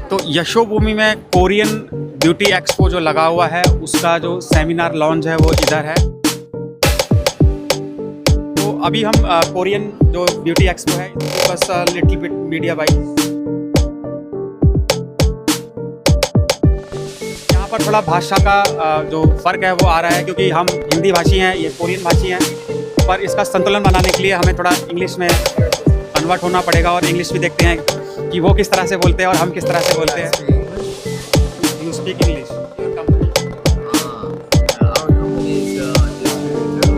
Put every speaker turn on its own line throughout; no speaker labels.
तो यशोभूमि में Korean beauty expo जो लगा हुआ है उसका जो सेमिनार लॉन्च है वो इधर है। तो अभी हम कोरियन जो ब्यूटी एक्सपो है बस लिटिल बिट मीडिया बाई यहाँ पर थोड़ा भाषा का जो फ़र्क है वो आ रहा है क्योंकि हम हिंदी भाषी हैं, ये कोरियन भाषी हैं, पर इसका संतुलन बनाने के लिए हमें थोड़ा इंग्लिश में कन्वर्ट होना पड़ेगा और इंग्लिश भी देखते हैं कि वो किस तरह से बोलते हैं और हम किस तरह से बोलते हैं। You speak English.
Our company is distributor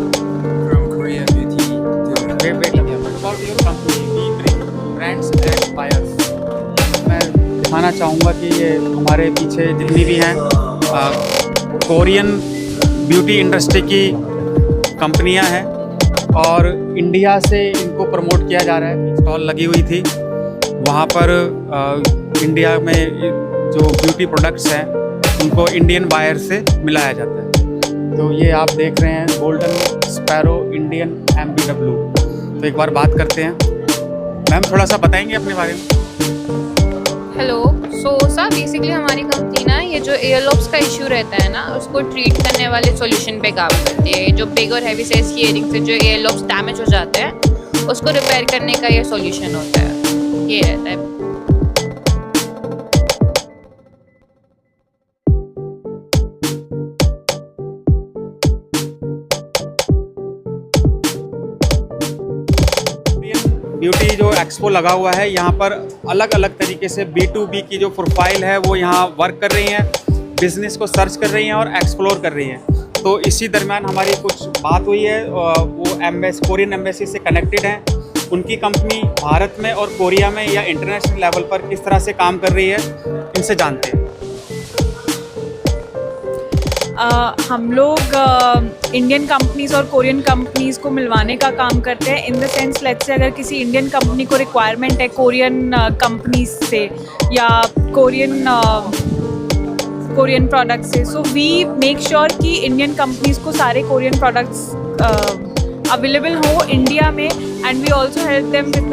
from Korea Beauty to
About your company, we bring brands and buyers. मैं दिखाना चाहूँगा कि ये हमारे पीछे जितनी भी हैं कोरियन ब्यूटी इंडस्ट्री की कंपनियां हैं और इंडिया से इनको प्रमोट किया जा रहा है। स्टॉल लगी हुई थी, वहाँ पर इंडिया में जो ब्यूटी प्रोडक्ट्स हैं उनको इंडियन बायर से मिलाया जाता है। तो ये आप देख रहे हैं गोल्डन स्पैरो इंडियन MBW। तो एक बार बात करते हैं। मैम थोड़ा सा बताएंगे अपने बारे में।
हेलो सर, बेसिकली हमारी कंपनी ना ये जो एयरलॉप्स का इशू रहता है ना उसको ट्रीट करने वाले सॉल्यूशन पे काम करती है। जो बिग और हैवी साइज की इयरिंग से जो एयरलॉप्स डैमेज हो जाते हैं उसको रिपेयर करने का ये सॉल्यूशन होता है, ये रहता है।
ब्यूटी जो एक्सपो लगा हुआ है यहाँ पर अलग अलग तरीके से B2B की जो प्रोफाइल है वो यहाँ वर्क कर रही हैं, बिजनेस को सर्च कर रही हैं और एक्सप्लोर कर रही हैं। तो इसी दरमियान हमारी कुछ बात हुई है, वो कोरियन एम्बेसी से कनेक्टेड हैं। उनकी कंपनी भारत में और कोरिया में या इंटरनेशनल लेवल पर किस तरह से काम कर रही है, इनसे जानते हैं।
हम लोग इंडियन कंपनीज़ और कोरियन कंपनीज़ को मिलवाने का काम करते हैं। In the sense let's say अगर किसी इंडियन कंपनी को रिक्वायरमेंट है कोरियन कंपनीज से या कोरियन प्रोडक्ट से, सो वी मेक श्योर कि इंडियन कंपनीज़ को सारे कोरियन प्रोडक्ट्स अवेलेबल हो इंडिया में। And we also help them with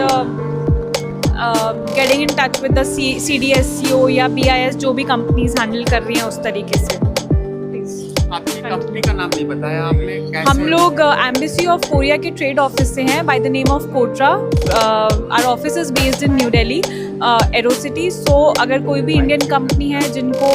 getting in touch with the CDSCO या BIS जो भी कंपनीज हैंडल कर रही हैं उस तरीके से।
आपकी कंपनी का नाम नहीं बताया आपने, कैसे?
हम लोग एम्बेसी ऑफ कोरिया के ट्रेड ऑफिस से हैं by the name of KOTRA. Our office is based in New Delhi Aerocity. So अगर कोई भी इंडियन कंपनी है जिनको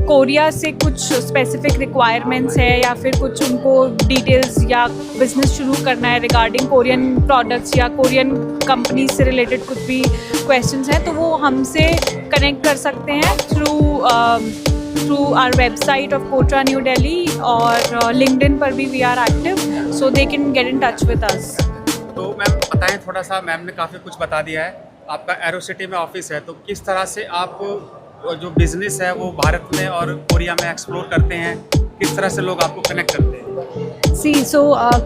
कोरिया से कुछ स्पेसिफिक रिक्वायरमेंट्स है या फिर कुछ उनको डिटेल्स या बिजनेस शुरू करना है रिगार्डिंग कोरियन प्रोडक्ट्स या कोरियन कंपनी से रिलेटेड कुछ भी क्वेश्चंस हैं, तो वो हमसे कनेक्ट कर सकते हैं through our website of KOTRA New Delhi और लिंक्डइन पर भी we are active, so they can get in touch with us.
तो मैम बताएं थोड़ा सा, मैम ने काफ़ी कुछ बता दिया है। आपका एरो सिटी में ऑफिस है, तो किस तरह से आप जो बिजनेस है वो भारत में और कोरिया में एक्सप्लोर करते हैं, किस तरह से लोग आपको कनेक्ट करते हैं?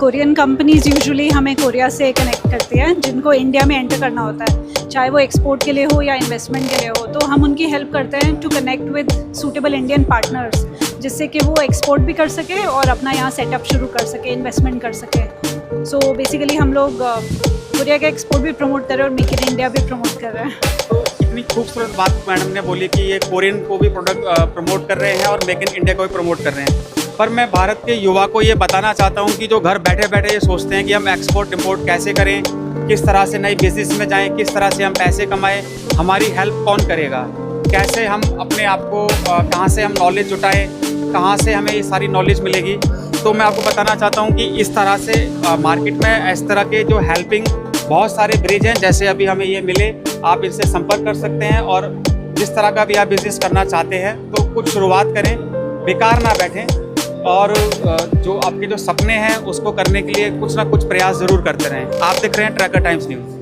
कोरियन कंपनीज यूजुअली हमें कोरिया से कनेक्ट करती हैं जिनको इंडिया में एंटर करना होता है, चाहे वो एक्सपोर्ट के लिए हो या इन्वेस्टमेंट के लिए हो। तो हम उनकी हेल्प करते हैं to connect with suitable Indian partners, जिससे कि वो एक्सपोर्ट भी कर सके और अपना यहाँ सेटअप शुरू कर सके, इन्वेस्टमेंट कर सके। सो बेसिकली हम लोग कोरिया का एक्सपोर्ट भी प्रमोट कर रहे हैं और मेक इन इंडिया भी प्रमोट कर रहे हैं।
तो इतनी खूबसूरत बात मैडम ने बोली कि ये कोरियन को भी प्रोडक्ट प्रमोट कर रहे हैं और मेक इन इंडिया को भी प्रमोट कर रहे हैं, पर मैं भारत के युवा को ये बताना चाहता हूँ कि जो घर बैठे बैठे ये सोचते हैं कि हम एक्सपोर्ट इम्पोर्ट कैसे करें, किस तरह से नई बिजनेस में जाएं, किस तरह से हम पैसे कमाएं, हमारी हेल्प कौन करेगा, कैसे हम अपने आप को कहाँ से हम नॉलेज जुटाएं, कहाँ से हमें ये सारी नॉलेज मिलेगी। तो मैं आपको बताना चाहता हूँ कि इस तरह से मार्केट में इस तरह के जो हेल्पिंग बहुत सारे ब्रिज हैं, जैसे अभी हमें ये मिले, आप इनसे संपर्क कर सकते हैं और जिस तरह का भी आप बिज़नेस करना चाहते हैं तो कुछ शुरुआत करें, बेकार ना बैठें और जो आपके जो सपने हैं उसको करने के लिए कुछ ना कुछ प्रयास ज़रूर करते रहें। आप देख रहे हैं ट्रैकर टाइम्स न्यूज़।